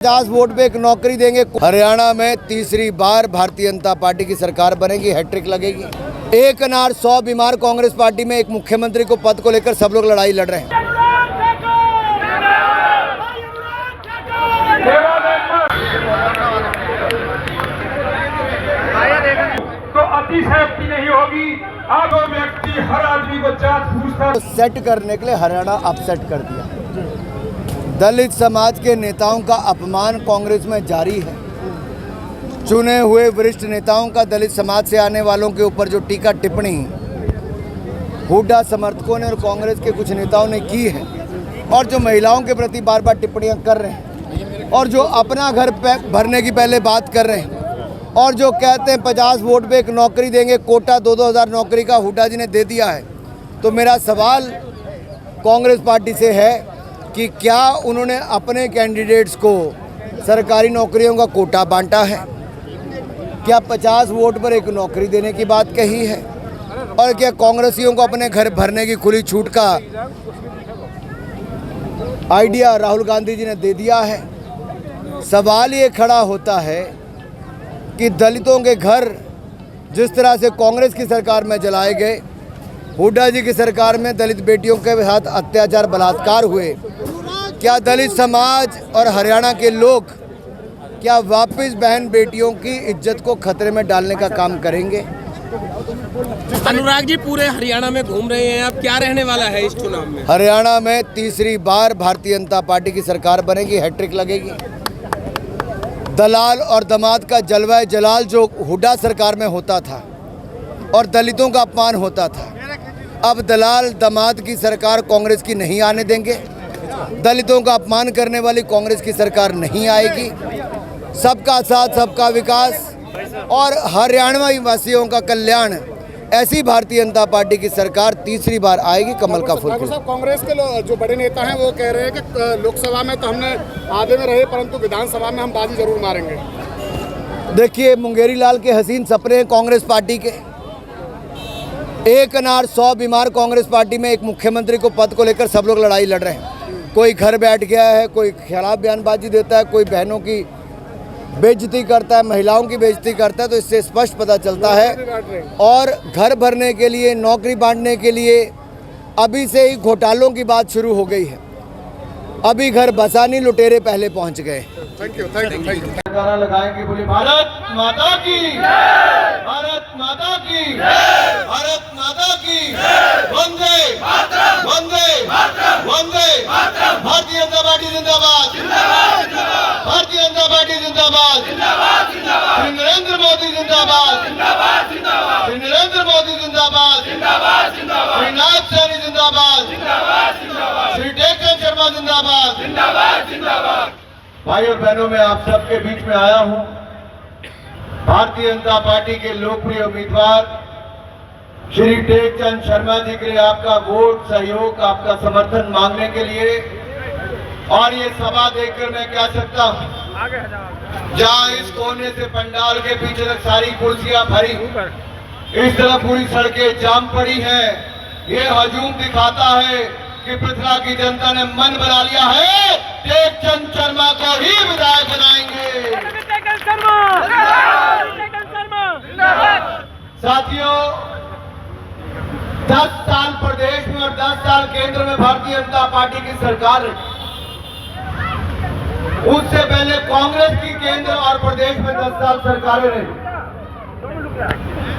50 vote पे एक नौकरी देंगे। हरियाणा में तीसरी बार भारतीय जनता पार्टी की सरकार बनेगी, हैट्रिक लगेगी। एक अनार 100 बीमार कांग्रेस पार्टी में एक मुख्यमंत्री को पद को लेकर सब लोग लड़ाई लड़ रहे हैं। तो अतिशयोक्ति नहीं होगी। अब वो व्यक्ति हर आदमी को जात पूछता सेट करने के लिए हरियाणा अपसेट कर दिया। दलित समाज के नेताओं का अपमान कांग्रेस में जारी है। चुने हुए वरिष्ठ नेताओं का दलित समाज से आने वालों के ऊपर जो टीका टिप्पणी हुड्डा समर्थकों ने और कांग्रेस के कुछ नेताओं ने की है, और जो महिलाओं के प्रति बार बार टिप्पणियां कर रहे हैं, और जो अपना घर भरने की पहले बात कर रहे हैं, और जो कहते हैं 50 वोट पे एक नौकरी देंगे, कोटा 2-2 हज़ार नौकरी का हुड्डा जी ने दे दिया है। तो मेरा सवाल कांग्रेस पार्टी से है कि क्या उन्होंने अपने कैंडिडेट्स को सरकारी नौकरियों का कोटा बांटा है? क्या 50 वोट पर एक नौकरी देने की बात कही है? और क्या कांग्रेसियों को अपने घर भरने की खुली छूट का आइडिया राहुल गांधी जी ने दे दिया है? सवाल ये खड़ा होता है कि दलितों के घर जिस तरह से कांग्रेस की सरकार में जलाए गए, हुड्डा जी की सरकार में दलित बेटियों के साथ अत्याचार बलात्कार हुए, क्या दलित समाज और हरियाणा के लोग क्या वापस बहन बेटियों की इज्जत को खतरे में डालने का काम करेंगे? अनुराग जी पूरे हरियाणा में घूम रहे हैं, अब क्या रहने वाला है इस चुनाव में? हरियाणा में तीसरी बार भारतीय जनता पार्टी की सरकार बनेगी, हैट्रिक लगेगी। दलाल और दामाद का जलवा जलाल जो हुड्डा सरकार में होता था और दलितों का अपमान होता था, अब दलाल दामाद की सरकार कांग्रेस की नहीं आने देंगे। दलितों का अपमान करने वाली कांग्रेस की सरकार नहीं आएगी। सबका साथ, सबका विकास और हरियाणवी वासियों का कल्याण, ऐसी भारतीय जनता पार्टी की सरकार तीसरी बार आएगी, कमल का फूल। कांग्रेस के जो बड़े नेता हैं वो कह रहे हैं कि लोकसभा में तो हमने आधे में रहे, परंतु विधानसभा में हम बाजी जरूर मारेंगे। देखिए, मुंगेरी लाल के हसीन सपने हैं कांग्रेस पार्टी के। एक अनार 100 बीमार कांग्रेस पार्टी में एक मुख्यमंत्री को पद को लेकर सब लोग लड़ाई लड़ रहे हैं। कोई घर बैठ गया है, कोई खिलाफ बयानबाजी देता है, कोई बहनों की बेइज्जती करता है, महिलाओं की बेइज्जती करता है। तो इससे स्पष्ट पता चलता है। और घर भरने के लिए, नौकरी बांटने के लिए अभी से ही घोटालों की बात शुरू हो गई है। अभी घर बसानी लुटेरे पहले पहुंच गए। Thank you, thank you, thank you. नारा लगाएंगे, बोले भारत माता की जय, भारत माता की जय, भारत माता की जय, वंदे मातरम, वंदे मातरम, वंदे मातरम। भारतीय जनता पार्टी जिंदाबाद, जिंदाबाद, जिंदाबाद। भारतीय जनता पार्टी जिंदाबाद, जिंदाबाद, जिंदाबाद। श्री नरेंद्र मोदी जिंदाबाद, जिंदाबाद, जिंदाबाद। श्री नरेंद्र मोदी जिंदाबाद, जिंदाबाद, जिंदाबाद। श्री नाथ सैनी जिंदाबाद, जिंदाबाद, जिंदाबाद। श्री टेकचंद शर्मा जिंदाबाद, जिंदाबाद, जिंदाबाद। भाई और बहनों, मैं आप सबके बीच में आया हूं भारतीय जनता पार्टी के लोकप्रिय उम्मीदवार श्री टेकचंद शर्मा जी के लिए आपका वोट, सहयोग, आपका समर्थन मांगने के लिए। और ये सभा देखकर मैं कह सकता हूं, जहां इस कोने से पंडाल के पीछे तक सारी कुर्सियां भरी, इस तरफ पूरी सड़कें जाम पड़ी हैं, ये हजूम दिखाता है कि पृथ्वी की जनता ने मन बना लिया है, टेकचंद शर्मा को ही विधायक बनाएंगे। साथियों, 10 साल प्रदेश में और 10 साल केंद्र में भारतीय जनता पार्टी की सरकार है। उससे पहले कांग्रेस की केंद्र और प्रदेश में 10 साल सरकारें रही।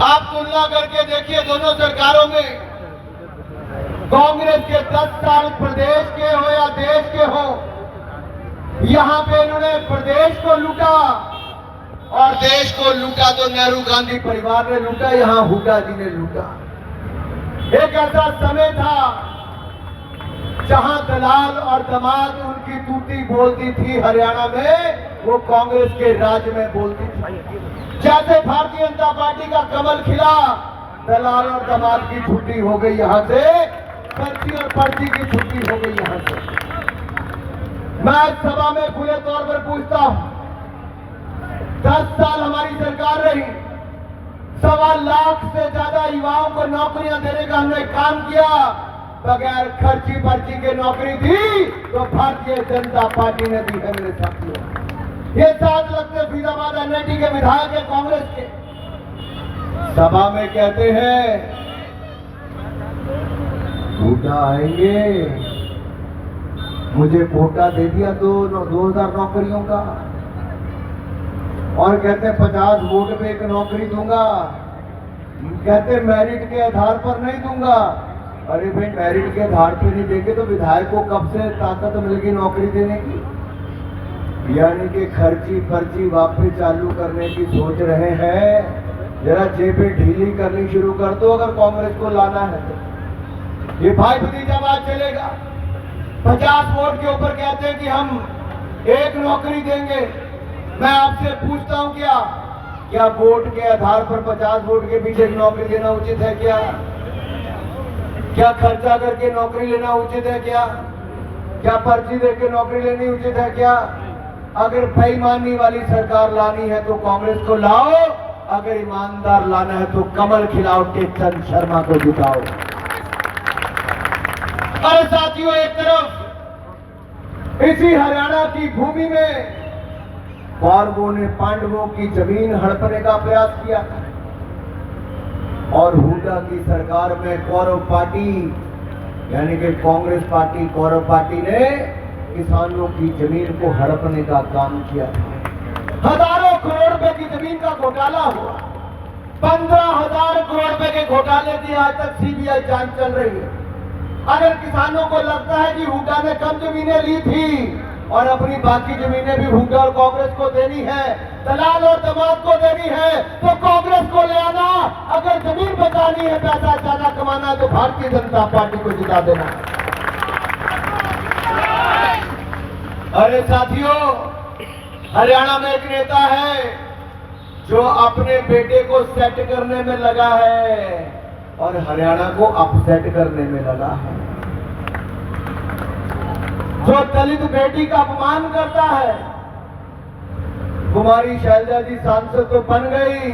आप तुलना करके देखिए दोनों सरकारों में, कांग्रेस के 10 साल प्रदेश के हो या देश के हो, यहाँ पे इन्होंने प्रदेश को लूटा, और देश को लूटा तो नेहरू गांधी परिवार ने लूटा, यहाँ हुड्डा जी ने लूटा। एक ऐसा समय था जहां दलाल और दामाद उनकी तूती बोलती थी हरियाणा में, वो कांग्रेस के राज में बोलती थी। जैसे भारतीय जनता पार्टी का कमल खिला, दलाल और दामाद की छुट्टी हो गई, यहाँ से पर्ची और पर्ची की छुट्टी हो गई यहाँ से। मैं इस सभा में खुले तौर पर पूछता हूं, 10 साल हमारी सरकार रही, 1.25 लाख से ज्यादा युवाओं को नौकरियां देने का हमने काम किया। बगैर खर्ची पर्ची के नौकरी दी तो भारतीय जनता पार्टी ने दी है मेरे साथियों। ये 7 लगते फरीदाबाद एनआईटी के विधायक है कांग्रेस के, सभा में कहते हैं कोटा आएंगे, मुझे कोटा दे दिया 2000 नौकरियों का, और कहते हैं 50 वोट पे एक नौकरी दूंगा, कहते हैं मेरिट के आधार पर नहीं दूंगा। अरे भाई मेरिट के आधार पे नहीं देंगे तो विधायक को कब से ताकत मिलेगी नौकरी देने की? यानी कि खर्ची पर्ची वापस चालू करने की सोच रहे हैं। जरा जेबें ढीली करनी शुरू कर दो अगर कांग्रेस को लाना है तो। ये भाई भतीजावाद चलेगा। 50 वोट के ऊपर कहते हैं कि हम एक नौकरी देंगे। मैं आपसे पूछता हूं क्या वोट के आधार पर 50 वोट के पीछे एक नौकरी देना उचित है क्या खर्चा करके नौकरी लेना उचित है क्या पर्ची देके नौकरी लेनी उचित है क्या? अगर बेईमानी वाली सरकार लानी है तो कांग्रेस को लाओ, अगर ईमानदार लाना है तो कमल खिलाओ, चेतन शर्मा को जिताओ। अरे साथियों, एक तरफ इसी हरियाणा की भूमि में कौरवों ने पांडवों की जमीन हड़पने का प्रयास किया और हुड्डा की सरकार में कौरव पार्टी यानी कि कांग्रेस पार्टी कौरव पार्टी ने किसानों की जमीन को हड़पने का काम किया। हजारों करोड़ रुपए की जमीन का घोटाला हुआ। 15,000 करोड़ रुपए के घोटाले की आज तक सीबीआई जांच चल रही है। अगर किसानों को लगता है कि हुड्डा ने कम जमीनें ली थी और अपनी बाकी जमीनें भी हुड्डा और कांग्रेस को देनी है, दलाल और दमाद को देनी है, तो कांग्रेस को ले आना। अगर जमीन बचानी है, पैसा ज्यादा कमाना है तो भारतीय जनता पार्टी को जिता देना। अरे साथियों, हरियाणा में एक नेता है जो अपने बेटे को सेट करने में लगा है और हरियाणा को अपसेट करने में लगा है। जो दलित बेटी का अपमान करता है। कुमारी शैलजा जी सांसद तो बन गई,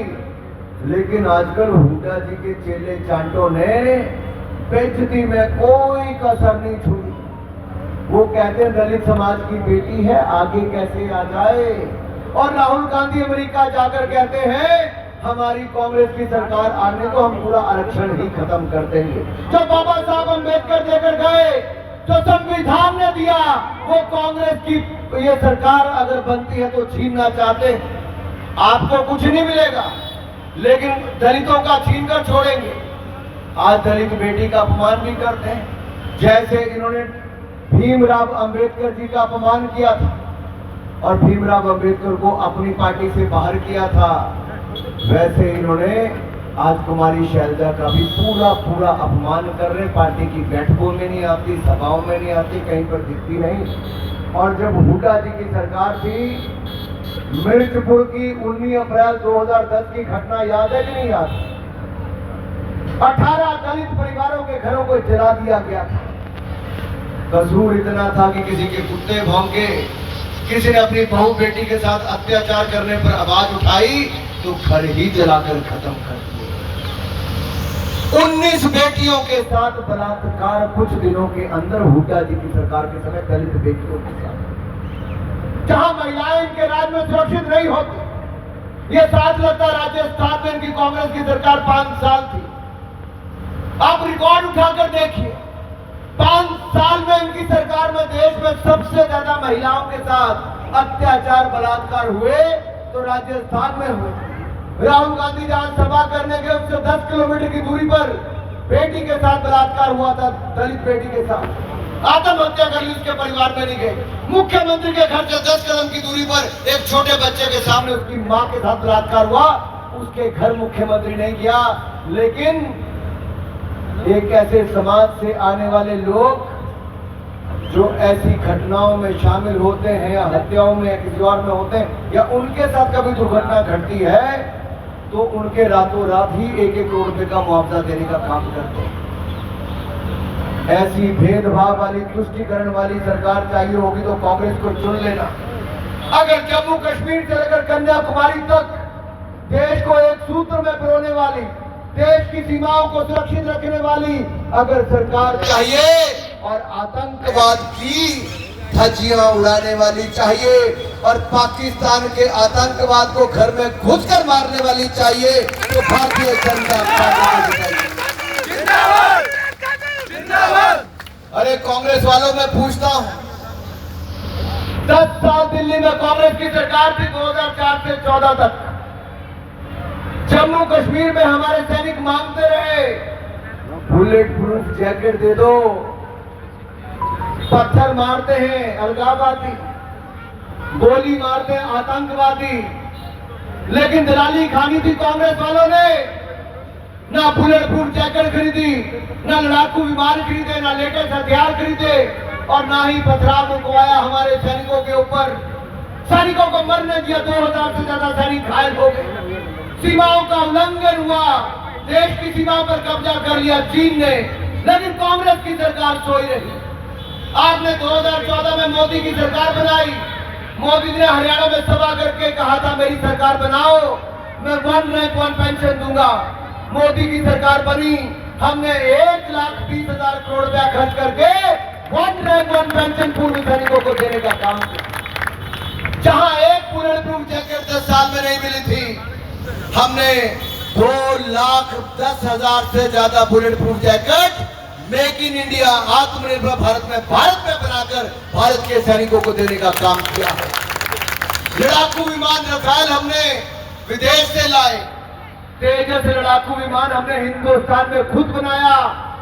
लेकिन आजकल हुड्डा जी के चेले चांटों ने बेइज्जती में कोई कसर नहीं छोड़ी। वो कहते हैं दलित समाज की बेटी है, आगे कैसे आ जाए। और राहुल गांधी अमेरिका जाकर कहते हैं हमारी कांग्रेस की सरकार आने को हम पूरा आरक्षण ही खत्म कर देंगे। जो बाबा साहब अम्बेडकर देकर गए, जो संविधान ने दिया, वो कांग्रेस की ये सरकार अगर बनती है तो छीनना चाहते हैं। आपको कुछ नहीं मिलेगा, लेकिन दलितों का छीन कर छोड़ेंगे। आज दलित बेटी का अपमान भी करते हैं, जैसे इन्होंने भीमराव अंबेडकर जी का अपमान किया था और भीमराव अंबेडकर को अपनी पार्टी से बाहर किया था, वैसे इन्होंने आज कुमारी शैलजा का भी पूरा अपमान कर रहे। पार्टी की बैठकों में नहीं आती, सभाओं में नहीं आती, कहीं पर दिखती नहीं। और जब हुड्डा जी की सरकार थी, मिर्चपुर की 19 अप्रैल 2010 की घटना याद है कि नहीं याद? 18 दलित परिवारों के घरों को जला दिया गया था। कसूर इतना था कि किसी के कुत्ते भौंके, किसी ने अपनी बहू बेटी के साथ अत्याचार करने पर आवाज उठाई तो घर ही जलाकर खत्म कर दिया। 19 बेटियों के साथ बलात्कार कुछ दिनों के अंदर हुड्डा जी की सरकार के समय दलित बेटियों के साथ, जहां महिलाएं इनके राज्य में सुरक्षित नहीं होती। ये साथ लगता राजस्थान में इनकी कांग्रेस की सरकार 5 साल थी। आप रिकॉर्ड उठाकर देखिए, 5 साल में इनकी सरकार में देश में सबसे ज्यादा महिलाओं के साथ अत्याचार बलात्कार हुए तो राजस्थान में हुए। राहुल गांधी जहां सभा करने गए उससे 10 किलोमीटर की दूरी पर बेटी के साथ बलात्कार हुआ था, दलित बेटी के साथ। आत्महत्या कर ली, उसके परिवार में नहीं गए। मुख्यमंत्री के घर से 10 कदम की दूरी पर एक छोटे बच्चे के सामने उसकी मां के साथ बलात्कार हुआ, उसके घर मुख्यमंत्री नहीं गया। लेकिन एक ऐसे समाज से आने वाले लोग जो ऐसी घटनाओं में शामिल होते हैं या हत्याओं में या किसी और में होते हैं या उनके साथ कभी दुर्घटना घटती है तो उनके रातों रात ही 1-1 करोड़ रुपए का मुआवजा देने का काम करते हैं। ऐसी भेदभाव वाली, तुष्टीकरण वाली सरकार चाहिए होगी तो कांग्रेस को चुन लेना। अगर जम्मू कश्मीर से लेकर कन्याकुमारी तक देश को एक सूत्र में पिरोने वाली, देश की सीमाओं को सुरक्षित रखने वाली अगर सरकार चाहिए और आतंकवाद की धज्जियां उड़ाने वाली चाहिए और पाकिस्तान के आतंकवाद को घर में घुसकर मारने वाली चाहिए तो भारतीय जनता पार्टी को जिताइए। अरे कांग्रेस वालों मैं पूछता हूं, 10 साल दिल्ली में कांग्रेस की सरकार थी 2004 से 14 तक। जम्मू कश्मीर में हमारे सैनिक मांगते रहे बुलेट प्रूफ जैकेट दे दो, पत्थर मारते हैं अलगाववादी, गोली मारते हैं आतंकवादी, लेकिन दलाली खानी थी कांग्रेस वालों ने। ना बुलेट प्रूफ जैकेट खरीदी, ना लड़ाकू विमान खरीदे, ना लेटेस्ट हथियार खरीदे और ना ही पथराव रुकवाया हमारे सैनिकों के ऊपर। सैनिकों को मरने दिया, 2000 से ज्यादा सैनिक घायल हो गए, सीमाओं का उल्लंघन हुआ, देश की सीमाओं पर कब्जा कर लिया चीन ने, लेकिन कांग्रेस की सरकार सोई रही। आपने 2014 में मोदी की सरकार बनाई, मोदी ने हरियाणा में सभा करके कहा था मेरी सरकार बनाओ, मैं 1 रैंक 1 पेंशन दूंगा। मोदी की सरकार बनी, हमने 1,20,000 करोड़ रुपया खर्च करके 1 रैंक 1 पेंशन पूर्व सैनिकों को देने का काम किया। जहां एक बुलेट प्रूफ जैकेट 10 साल में नहीं मिली थी, हमने 2,10,000 से ज्यादा bullet proof jacket make in India आत्मनिर्भर भारत में बनाकर भारत के सैनिकों को देने का काम किया है। लड़ाकू विमान रफाल हमने विदेश से लाए, तेजस लड़ाकू विमान हमने हिंदुस्तान में खुद बनाया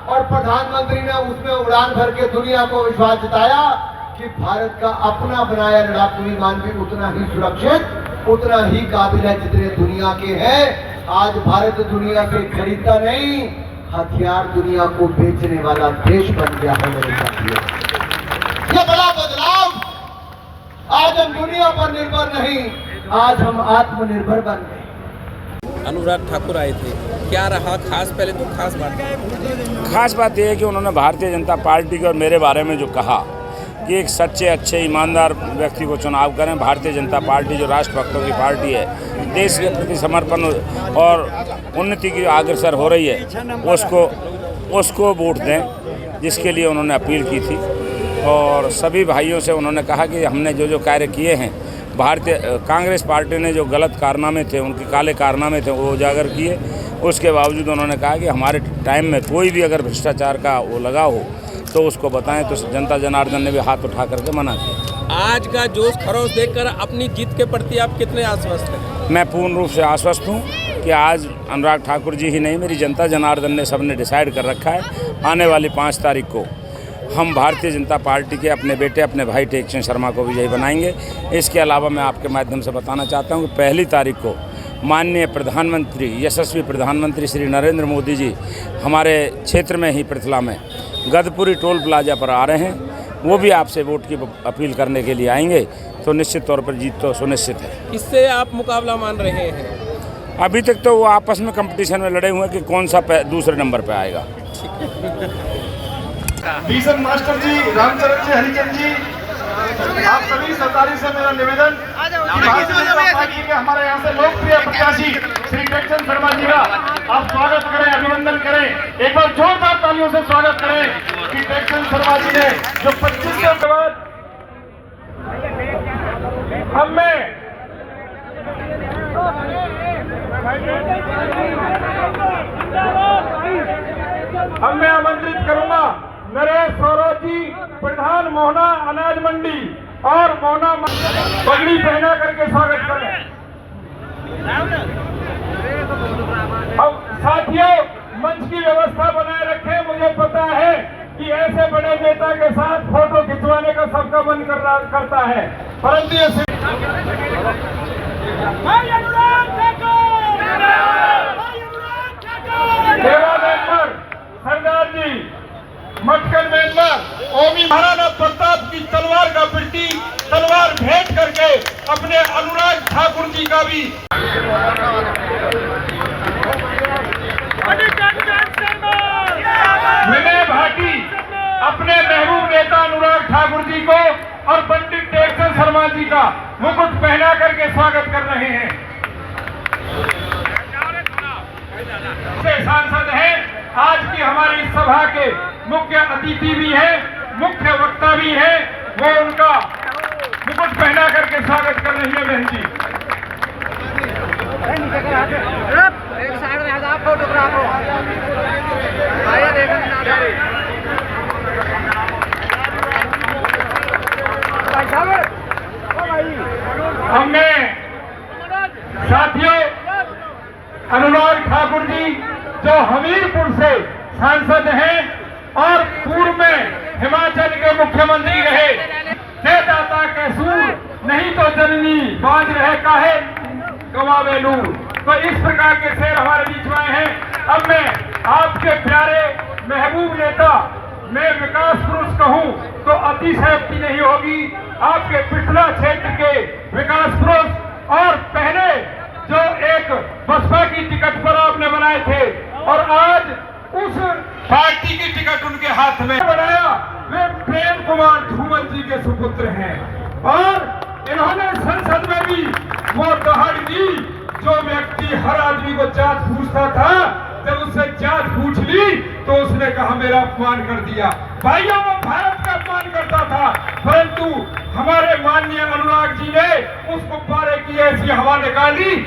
और प्रधानमंत्री ने उसमें उड़ान भर के दुनिया को विश्वास जताया कि भारत का अपना बनाया लड़ाकू विमान भी उतना ही सुरक्षित, उतना ही काबिल है जितने दुनिया के हैं। आज भारत दुनिया से खरीदता नहीं, हथियार दुनिया को बेचने वाला देश बन गया है मेरे साथियों। ये बड़ा बदलाव, आज हम दुनिया पर निर्भर नहीं, आज हम आत्मनिर्भर बन गए। अनुराग ठाकुर आए थे, क्या रहा खास? पहले तो खास बात यह है कि उन्होंने भारतीय जनता पार्टी के और मेरे बारे में जो कहा कि एक सच्चे अच्छे ईमानदार व्यक्ति को चुनाव करें, भारतीय जनता पार्टी जो राष्ट्रभक्तों की पार्टी है, देश के प्रति समर्पण और उन्नति की अग्रसर हो रही है, उसको वोट दें, जिसके लिए उन्होंने अपील की थी। और सभी भाइयों से उन्होंने कहा कि हमने जो कार्य किए हैं, भारतीय कांग्रेस पार्टी ने जो गलत कारनामे थे, उनके काले कारनामे थे, वो उजागर किए। उसके बावजूद उन्होंने कहा कि हमारे टाइम में कोई भी अगर भ्रष्टाचार का वो लगा हो तो उसको बताएं, तो जनता जनार्दन ने भी हाथ उठा करके मना किया। आज का जोश खरोश देखकर अपनी जीत के प्रति आप कितने आश्वस्त हैं? मैं पूर्ण रूप से आश्वस्त हूँ कि आज अनुराग ठाकुर जी ही नहीं, मेरी जनता जनार्दन ने सबने डिसाइड कर रखा है, आने वाली 5 तारीख को हम भारतीय जनता पार्टी के अपने बेटे अपने भाई टेकचंद शर्मा को विजयी बनाएंगे। इसके अलावा मैं आपके माध्यम से बताना चाहता हूँ कि 1 तारीख को माननीय प्रधानमंत्री, यशस्वी प्रधानमंत्री श्री नरेंद्र मोदी जी हमारे क्षेत्र में ही पृथला में गदपुरी टोल प्लाजा पर आ रहे हैं। वो भी आपसे वोट की अपील करने के लिए आएंगे, तो निश्चित तौर पर जीत तो सुनिश्चित है। किससे आप मुकाबला मान रहे हैं? अभी तक तो वो आपस में कंपटीशन में लड़े हुए हैं कि कौन सा दूसरे नंबर पर आएगा। मिशन मास्टर जी, रामचरण जी, हरिचंद जी, आप सभी सरदारी से मेरा निवेदन, भारतीय जनता पार्टी के हमारे यहाँ से लोकप्रिय प्रत्याशी श्री टेकचंद शर्मा जी का आप स्वागत करें, अभिनंदन करें, एक बार जोरदार तालियों से स्वागत करें कि टेकचंद शर्मा जी ने जो 25 साल के बाद हम मैं आमंत्रित करूंगा नरेश सौरभ जी, प्रधान मोहना अनाज मंडी और मोहना पगड़ी पहना करके स्वागत करें। अब साथियों, मंच की व्यवस्था बनाए रखें। मुझे पता है कि ऐसे बड़े नेता के साथ फोटो खिंचवाने का सबका मन करता है, परंतु ये देवा मेंबर, सरदार जी, मटकल मेंबर, ओमी महाराणा प्रताप की तलवार का पिट्टी तलवार भेंट करके अपने अनुराग ठाकुर जी का भी विनय भाटी अपने महबूब नेता अनुराग ठाकुर जी को और पंडित टेकचंद शर्मा जी का मुकुट पहना करके स्वागत कर रहे हैं। सांसद हैं, आज की हमारी इस सभा के मुख्य अतिथि भी हैं, मुख्य वक्ता भी हैं, वो उनका मुकुट पहना करके स्वागत कर रही है बहन जी। एक साइड में है फोटोग्राफ हो आइए देखने हमने साथियों अनुराग ठाकुर जी जो हमीरपुर से सांसद हैं और पूर्व में हिमाचल के मुख्यमंत्री रहे, दाता के सूर नहीं तो जननी बाज रहे काहे गवावे लूर। तो इस प्रकार के शेर हमारे बीच में आए हैं। अब मैं आपके प्यारे महबूब नेता मैं विकास पुरुष कहूं तो अतिशयोक्ति नहीं होगी। आपके पिछला क्षेत्र के विकास पुरुष और पहले जो एक बसपा की टिकट पर आपने बनाए थे और आज उस पार्टी की टिकट उनके हाथ में बनाया, वे प्रेम कुमार धूमल जी के सुपुत्र हैं और इन्होंने संसद में भी वो दहाड़ दी। जो व्यक्ति हर आदमी को जात पूछता था, जब उससे जात पूछ ली तो उसने कहा मेरा अपमान कर दिया। भाइयों वो भारत का अपमान करता था, परंतु हमारे माननीय अनुराग जी ने उस गुब्बारे की ऐसी हवा निकाली